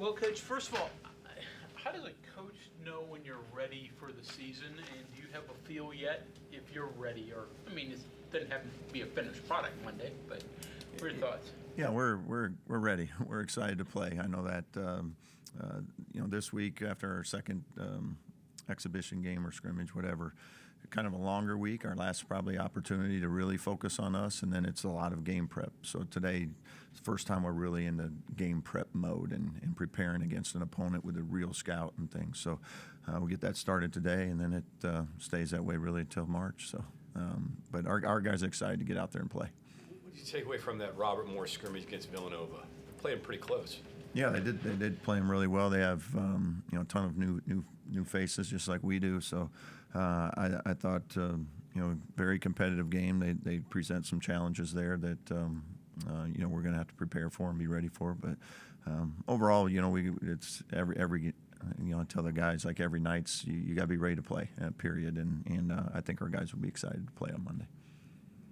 Well, Coach, first of all, how does a coach know when you're ready for the season, and do you have a feel yet if you're ready? Or, I mean, it doesn't have to be a finished product Monday, but what are your thoughts? Yeah, we're ready. We're excited to play. I know that this week after our second exhibition game or scrimmage, whatever, kind of a longer week. Our last probably opportunity to really focus on us, and then it's a lot of game prep. So today, it's the first time we're really in the game prep mode and preparing against an opponent with a real scout and things. So we'll get that started today, and then it stays that way really until March. So, but our guys are excited to get out there and play. What did you take away from that Robert Morris scrimmage against Villanova? They played them pretty close. Yeah, they did play them really well. They have a ton of new faces, just like we do. So I thought very competitive game. They present some challenges there that we're going to have to prepare for and be ready for. But overall, it's every I tell the guys, like, every night's you got to be ready to play. Period. And I think our guys will be excited to play on Monday.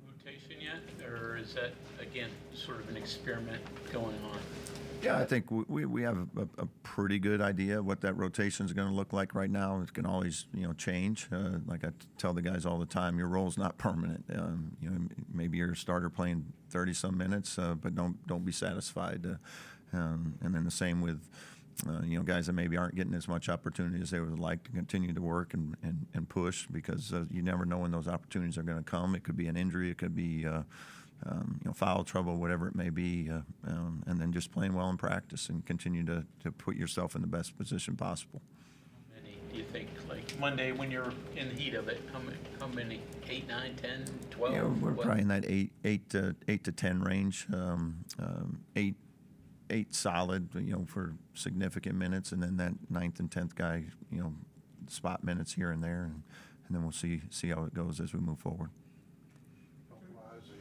Rotation yet, or is that again sort of an experiment going on? Yeah, I think we have a pretty good idea of what that rotation is going to look like right now. It can always change. Like I tell the guys all the time, your role's not permanent. Maybe you're a starter playing 30-some minutes, but don't be satisfied. And then the same with guys that maybe aren't getting as much opportunity as they would like to continue to work and push, because you never know when those opportunities are going to come. It could be an injury, it could be foul trouble, whatever it may be, and then just playing well in practice and continue to put yourself in the best position possible. How many do you think, like Monday when you're in the heat of it, how many? 8, 9, 10, 12? Yeah, we're probably in that 8 to 10 range. 8 solid, for significant minutes, and then that 9th and 10th guy, spot minutes here and there, and then we'll see how it goes as we move forward.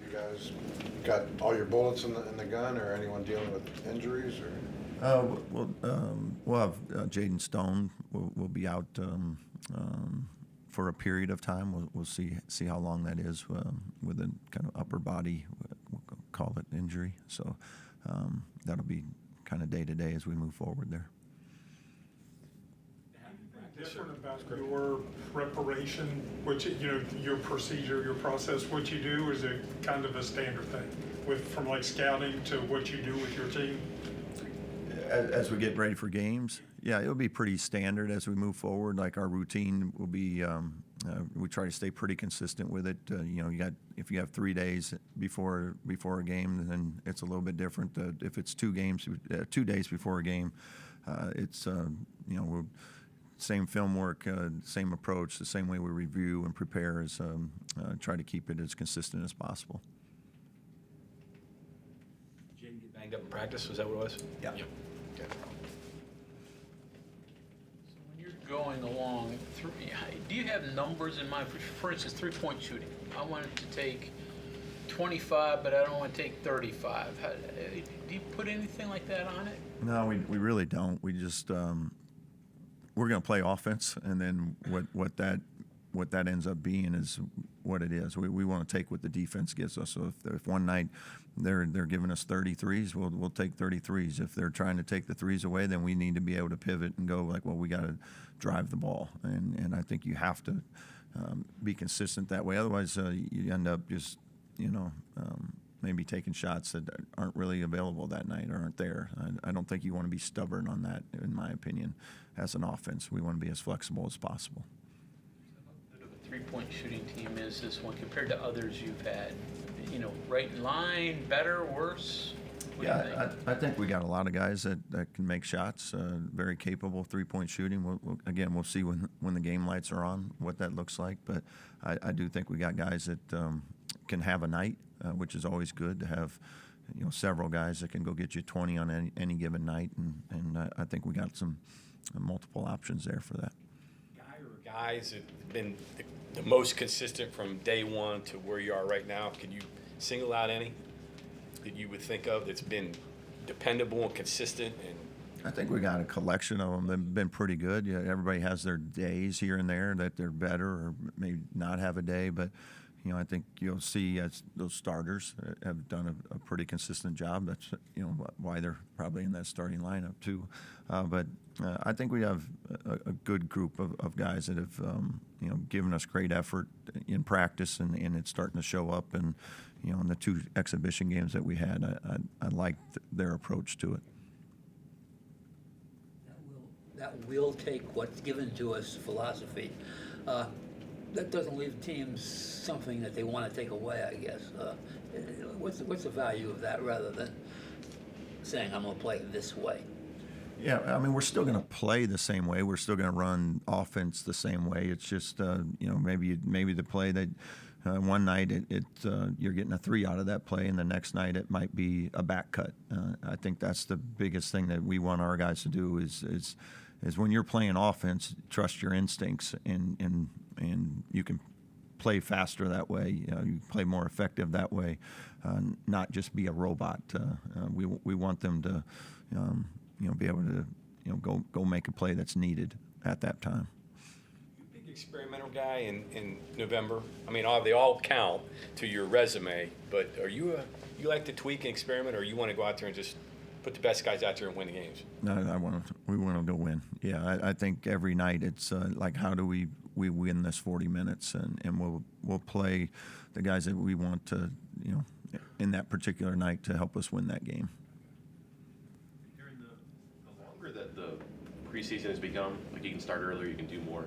You guys got all your bullets in the gun, or anyone dealing with injuries? Or We'll have Jaden Stone will be out for a period of time. We'll see how long that is with a kind of upper body, we'll call it, injury. So that'll be kind of day to day as we move forward there. Different about your preparation, which your procedure, your process, what you do, is it kind of a standard thing from like scouting to what you do with your team? As we get ready for games, yeah, it'll be pretty standard as we move forward. Like, our routine will be, we try to stay pretty consistent with it. If you have 3 days before a game, then it's a little bit different. If it's 2 days before a game, it's we're same film work, same approach, the same way we review and prepare, is try to keep it as consistent as possible. Did you get banged up in practice? Was that what it was? Yeah. Okay. So when you're going along through, do you have numbers in mind? For instance, 3-point shooting. I wanted to take 25, but I don't want to take 35. Do you put anything like that on it? No, we really don't. We just we're going to play offense, and then what that ends up being is what it is. We want to take what the defense gives us. So if one night they're giving us 33s, we'll take 33s. If they're trying to take the threes away, then we need to be able to pivot and go like, well, we got to drive the ball, and I think you have to be consistent that way. Otherwise, you end up just maybe taking shots that aren't really available that night or aren't there. I don't think you want to be stubborn on that, in my opinion. As an offense, we want to be as flexible as possible. How good of a 3-point shooting team is this one compared to others you've had? Right in line, better, worse? What do you think? I think we got a lot of guys that can make shots, very capable 3-point shooting. We'll see when the game lights are on what that looks like. But I do think we got guys that can have a night, which is always good to have. Several guys that can go get you 20 on any given night, and I think we got some multiple options there for that. Guys that have been the most consistent from day one to where you are right now. Can you single out any that you would think of that's been dependable and consistent? And I think we got a collection of them that have been pretty good. Yeah, everybody has their days here and there that they're better or maybe not have a day, but I think you'll see as those starters have done a pretty consistent job. That's why they're probably in that starting lineup too. But I think we have a good group of guys that have given us great effort in practice, and it's starting to show up. And in the 2 exhibition games that we had, I liked their approach to it. That will take what's given to us philosophy. That doesn't leave teams something that they want to take away, I guess. What's the value of that rather than saying, I'm going to play this way? Yeah, I mean, we're still going to play the same way. We're still going to run offense the same way. It's just, maybe the play that one night you're getting a 3 out of that play, and the next night it might be a back cut. I think that's the biggest thing that we want our guys to do is when you're playing offense, trust your instincts, and you can play faster that way. You play more effective that way, not just be a robot. We want them to, be able to, go make a play that's needed at that time. You a big experimental guy in November? I mean, they all count to your resume, but are you like to tweak and experiment, or you want to go out there and just put the best guys out there and win the games? No, we want to go win. Yeah, I think every night it's like, how do we win this 40 minutes, and we'll play the guys that we want to, in that particular night to help us win that game. During the longer that the preseason has become, like you can start earlier, you can do more.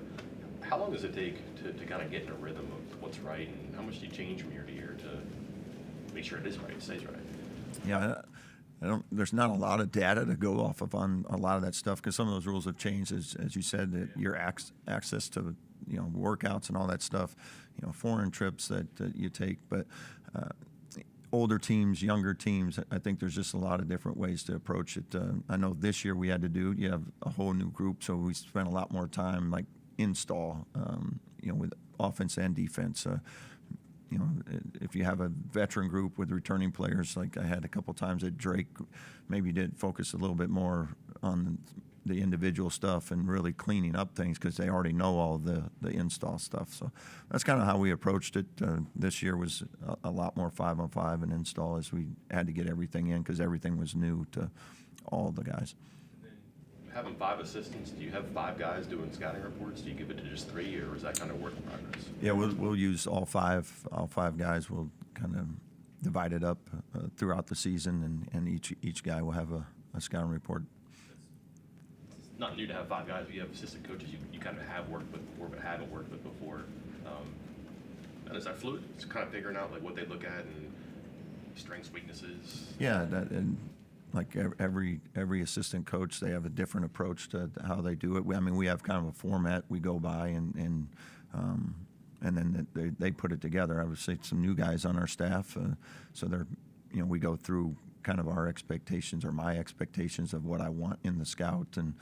How long does it take to kind of get in a rhythm of what's right, and how much do you change from year to year to make sure it is right, it stays right? Yeah. There's not a lot of data to go off of on a lot of that stuff, because some of those rules have changed, as you said, that your access to workouts and all that stuff, foreign trips that you take. But older teams, younger teams, I think there's just a lot of different ways to approach it. I know this year we had to do, you have a whole new group, so we spent a lot more time like install, with offense and defense. If you have a veteran group with returning players, like I had a couple times at Drake, maybe did focus a little bit more on the individual stuff and really cleaning up things, because they already know all the install stuff. So that's kind of how we approached it. This year was a lot more 5-on-5 and install, as we had to get everything in, because everything was new to all the guys. Having 5 assistants, do you have 5 guys doing scouting reports? Do you give it to just 3, or is that kind of work in progress? Yeah, we'll use all five guys. We'll kind of divide it up throughout the season, and each guy will have a scouting report. It's not new to have 5 guys, but you have assistant coaches you kind of have worked with before, but haven't worked with before. And is that fluid? It's kind of figuring out like what they look at and strengths, weaknesses. Yeah, and like every assistant coach, they have a different approach to how they do it. We have kind of a format we go by, and then they put it together. Obviously, some new guys on our staff, so they're, we go through kind of our expectations, or my expectations of what I want in the scout, and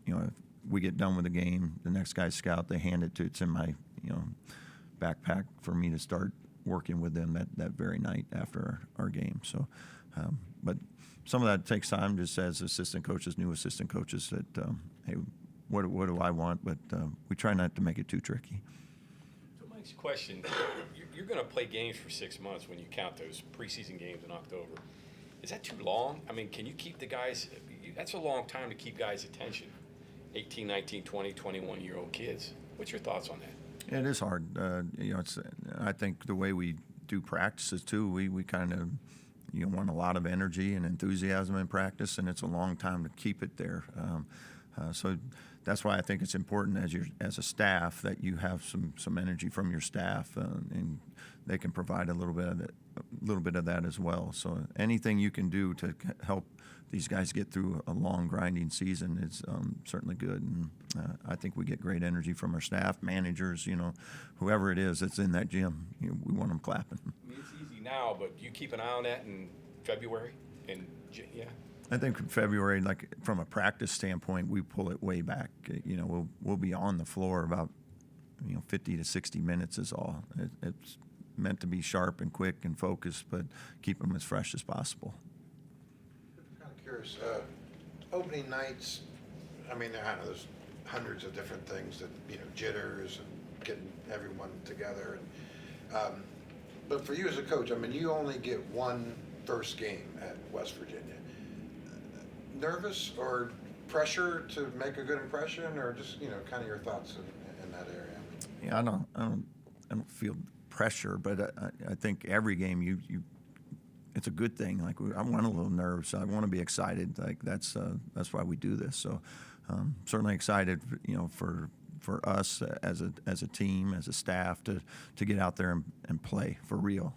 if we get done with the game, the next guy's scout, they hand it to, it's in my backpack for me to start working with them that very night after our game. So, but some of that takes time, just as assistant coaches, new assistant coaches, that, hey, what do I want? But we try not to make it too tricky. So Mike's question, you're going to play games for 6 months when you count those preseason games in October. Is that too long? I mean, can you keep the guys, that's a long time to keep guys' attention, 18, 19, 20, 21-year-old kids. What's your thoughts on that? It is hard. I think the way we do practices too, we kind of, want a lot of energy and enthusiasm in practice, and it's a long time to keep it there. So that's why I think it's important as a staff that you have some energy from your staff, and they can provide a little bit of that as well. So anything you can do to help these guys get through a long grinding season is certainly good. And I think we get great energy from our staff, managers, whoever it is that's in that gym. We want them clapping. I mean, it's easy now, but you keep an eye on that in February, and yeah. I think in February, like from a practice standpoint, we pull it way back. We'll be on the floor about 50 to 60 minutes is all. It's meant to be sharp and quick and focused, but keep them as fresh as possible. I'm kind of curious, opening nights, I know there's hundreds of different things that, jitters and getting everyone together. But for you as a coach, I mean, you only get one first game at West Virginia. Nervous or pressure to make a good impression, or just, you know, kind of your thoughts in that area? Yeah, I don't feel pressure, but I think every game it's a good thing. Like I want a little nerves. I want to be excited. Like that's why we do this. So certainly excited, you know, for us as a team, as a staff to get out there and play for real.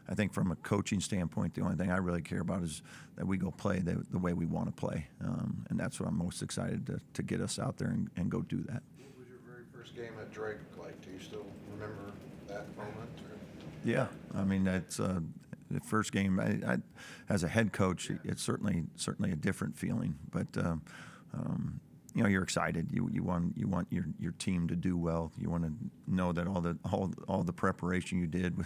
I think from a coaching standpoint, the only thing I really care about is that we go play the way we want to play. And that's what I'm most excited to get us out there and go do that. What was your very first game at Drake like? Do you still remember that moment? Or? Yeah, I mean that's the first game. I as a head coach, it's certainly a different feeling. But you know, you're excited. You want your team to do well. You want to know that all the preparation you did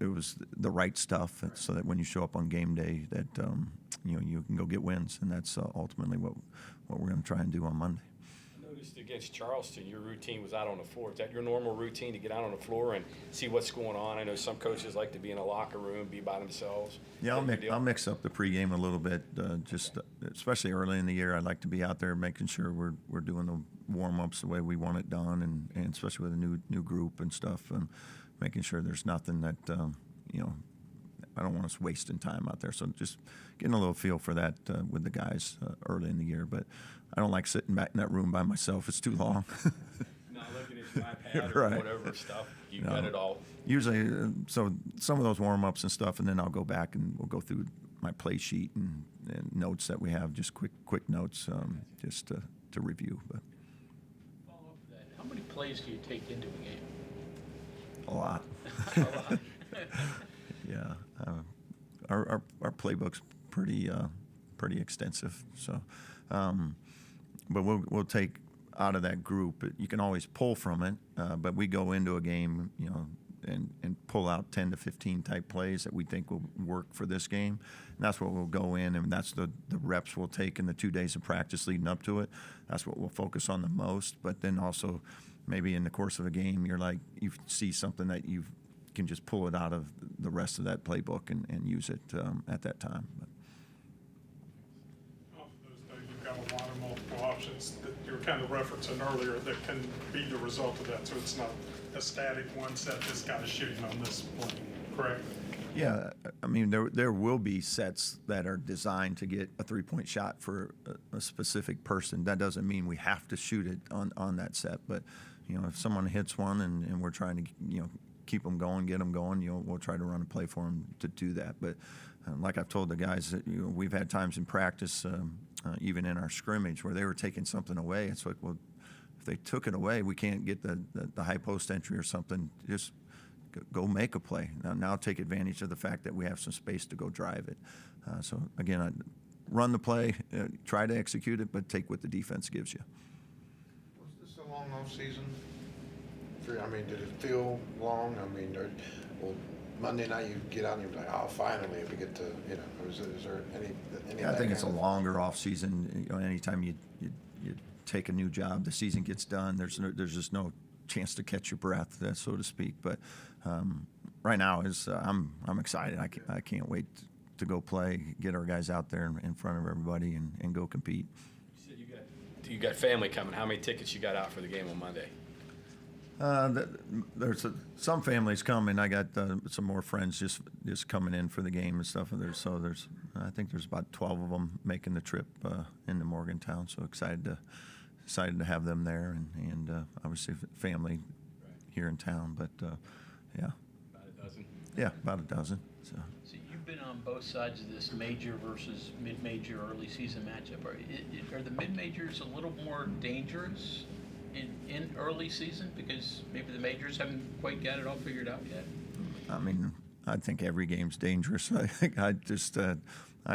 was the right stuff, so that when you show up on game day, that you know, you can go get wins, and that's ultimately what we're going to try and do on Monday. I noticed against Charleston, your routine was out on the floor. Is that your normal routine, to get out on the floor and see what's going on? I know some coaches like to be in a locker room, be by themselves. Yeah, I'll mix up the pregame a little bit, just especially early in the year. I'd like to be out there making sure we're doing the warm-ups the way we want it done, and especially with a new group and stuff, and making sure there's nothing that you know, I don't want us wasting time out there. So just getting a little feel for that with the guys early in the year. But I don't like sitting back in that room by myself. It's too long. Not looking at your iPad or Right. whatever stuff. You got it all. Usually, so some of those warm-ups and stuff, and then I'll go back and we'll go through my play sheet and notes that we have, just quick notes, just to review. But Follow up with that. How many plays do you take into a game? a lot. A lot. Yeah, our playbook's pretty extensive. So, but we'll take out of that group. You can always pull from it, but we go into a game, you know, and pull out 10 to 15 type plays that we think will work for this game. And that's what we'll go in, and that's the reps we'll take in the 2 days of practice leading up to it. That's what we'll focus on the most. But then also, maybe in the course of a game, you see something that you can just pull it out of the rest of that playbook and use it at that time. But Off of those, though, you've got a lot of multiple options that you were kind of referencing earlier that can be the result of that. So it's not a static one set, this guy is shooting on this plane, correct? yeah, I mean, there will be sets that are designed to get a three-point shot for a specific person. That doesn't mean we have to shoot it on that set. But, you know, if someone hits one and we're trying to, you know, keep them going, get them going, you know, we'll try to run a play for them to do that. But like I've told the guys, that, you know, we've had times in practice, even in our scrimmage, where they were taking something away. It's like, well, if they took it away, we can't get the high post entry or something. Just go make a play. Now take advantage of the fact that we have some space to go drive it. So again, I run the play, try to execute it, but take what the defense gives you. Was this a long off season? I mean, did it feel long? I mean, well, Monday night you get out and you're like, oh, finally we get to, you know, is there any Yeah, of I think that it's a kind of- longer off season. You know, anytime you take a new job, the season gets done. There's just no chance to catch your breath, so to speak. But right now I'm excited. I can't wait to go play, get our guys out there in front of everybody and go compete. You said you got family coming. How many tickets you got out for the game on Monday? There's some families coming. I got some more friends just coming in for the game and stuff. And there's I think there's about 12 of them making the trip into Morgantown. So excited to have them there and obviously family here in town. But yeah, About a dozen. yeah, about a dozen. So So you've been on both sides of this major versus mid-major early season matchup. Are the mid-majors a little more dangerous in early season because maybe the majors haven't quite got it all figured out yet? I mean, I think every game's dangerous. I think I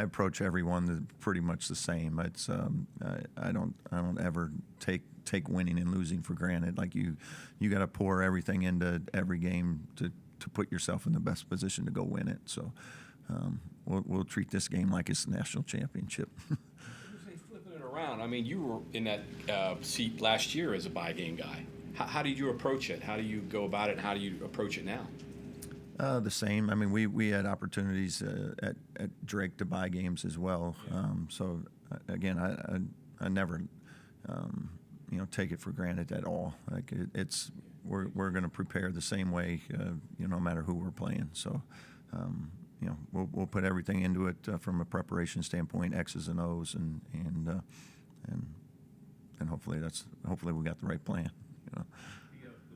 approach every one pretty much the same. It's I don't ever take winning and losing for granted. Like you got to pour everything into every game to put yourself in the best position to go win it. So we'll treat this game like it's the national championship. Flipping it around. I mean, you were in that seat last year as a buy game guy. How did you approach it? How do you go about it? And how do you approach it now? The same. I mean, we had opportunities at Drake to buy games as well. So again, I never take it for granted at all. Like we're going to prepare the same way, no matter who we're playing. So we'll put everything into it from a preparation standpoint, X's and O's, and hopefully we got the right plan. The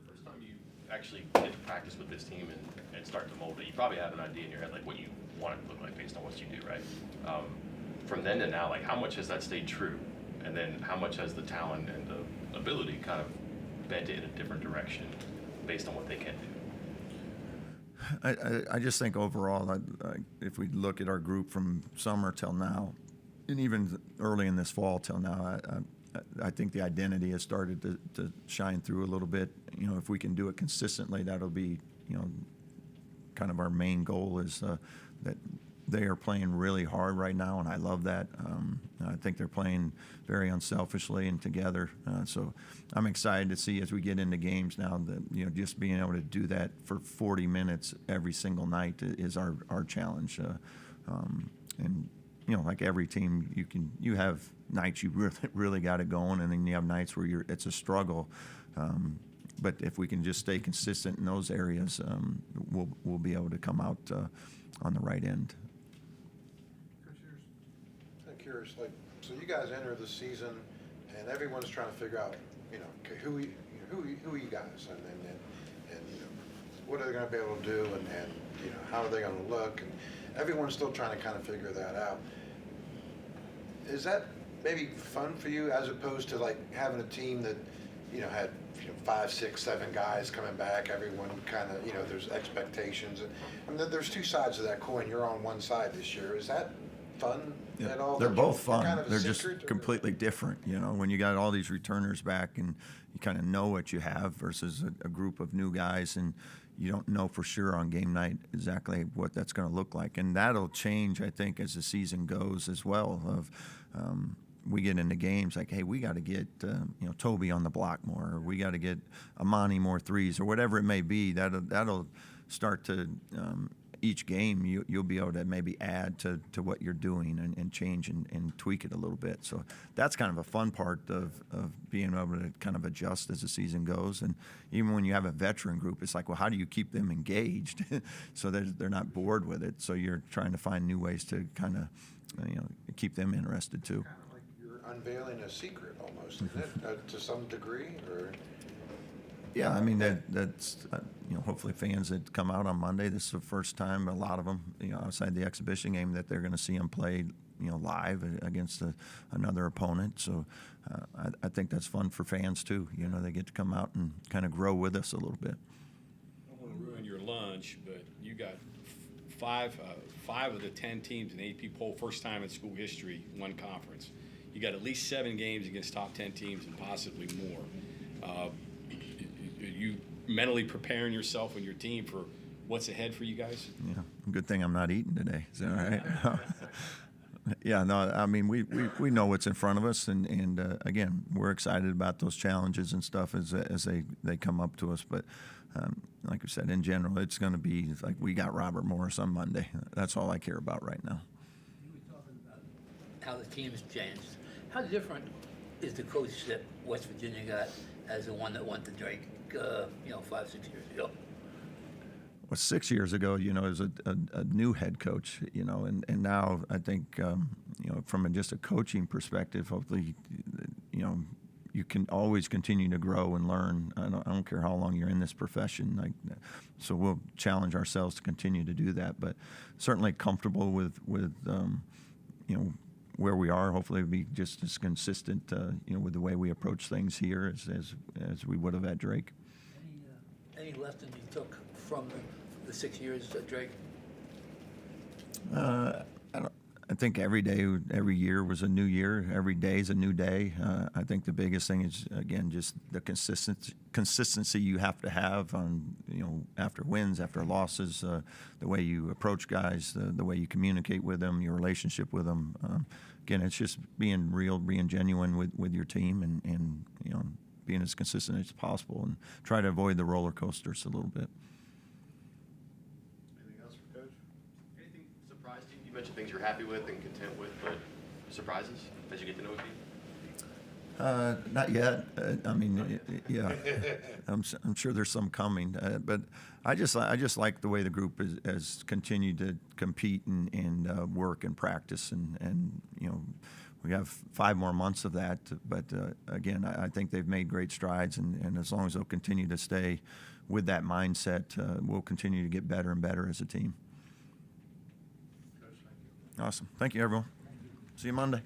first time you actually get to practice with this team and start to mold it, you probably have an idea in your head like what you want it to look like based on what you do, right? From then to now, like how much has that stayed true, and then how much has the talent and the ability kind of bent it in a different direction based on what they can do? I just think overall, if we look at our group from summer till now, and even early in this fall till now, I think the identity has started to shine through a little bit. If we can do it consistently, that'll be, kind of our main goal is that they are playing really hard right now, and I love that. I think they're playing very unselfishly and together. So I'm excited to see as we get into games now that, just being able to do that for 40 minutes every single night is our challenge. And like every team, you have nights you really got it going, and then you have nights where it's a struggle. But if we can just stay consistent in those areas, we'll be able to come out on the right end. I'm curious, so you guys enter the season, and everyone's trying to figure out, okay, who are you guys, and what are they going to be able to do, and how are they going to look, and everyone's still trying to kind of figure that out. Is that maybe fun for you as opposed to having a team that had 5, 6, 7 guys coming back, everyone kind of there's expectations, and there's two sides of that coin. You're on one side this year. Is that fun at all? They're both fun. Kind of They're just completely different. When you got all these returners back and you kind of know what you have versus a group of new guys, and you don't know for sure on game night exactly what that's going to look like. And that'll change, I think, as the season goes as well. We get into games like, hey, we got to get Toby on the block more, or we got to get Amani more threes, or whatever it may be. That'll start to each game you'll be able to maybe add to what you're doing and change and tweak it a little bit. So that's kind of a fun part of being able to kind of adjust as the season goes. And even when you have a veteran group, it's like, well, how do you keep them engaged so they're not bored with it? So you're trying to find new ways to kind of keep them interested too. Kind of like you're unveiling a secret almost, isn't it, to some degree, or? Yeah, I mean that's hopefully fans that come out on Monday, this is the first time a lot of them outside the exhibition game that they're going to see them play live against another opponent. So I think that's fun for fans too. They get to come out and kind of grow with us a little bit. I don't want to ruin your lunch, but you got five of the 10 teams in the AP poll, first time in school history, won conference. You got at least 7 games against top 10 teams and possibly more. You mentally preparing yourself and your team for what's ahead for you guys? Yeah, good thing I'm not eating today. Is that all right? Yeah, no, I mean, we know what's in front of us, and again, we're excited about those challenges and stuff as they come up to us. But like I said, in general, it's going to be like we got Robert Morris on Monday. That's all I care about right now. You were talking about how the team's changed. How different is the coach that West Virginia got as the one that went to Drake, 5, 6 years ago? Well, 6 years ago, it was a new head coach, and now I think, from just a coaching perspective, hopefully, you can always continue to grow and learn. I don't care how long you're in this profession. So we'll challenge ourselves to continue to do that, but certainly comfortable with where we are. Hopefully be just as consistent, with the way we approach things here as we would have at Drake. Any lessons you took from the 6 years at Drake? I think every day, every year was a new year. Every day is a new day. I think the biggest thing is, again, just the consistency you have to have on, after wins, after losses, the way you approach guys, the way you communicate with them, your relationship with them. Again, it's just being real, being genuine with your team and being as consistent as possible and try to avoid the roller coasters a little bit. Anything else for Coach? Anything surprised you? You mentioned things you're happy with and content with, but surprises as you get to know a team? Not yet. Yeah, I'm sure there's some coming. But I just like the way the group has continued to compete and work and practice, and we have 5 more months of that. But again, I think they've made great strides, and as long as they'll continue to stay with that mindset, we'll continue to get better and better as a team. Coach, thank you. Awesome. Thank you, everyone. See you Monday.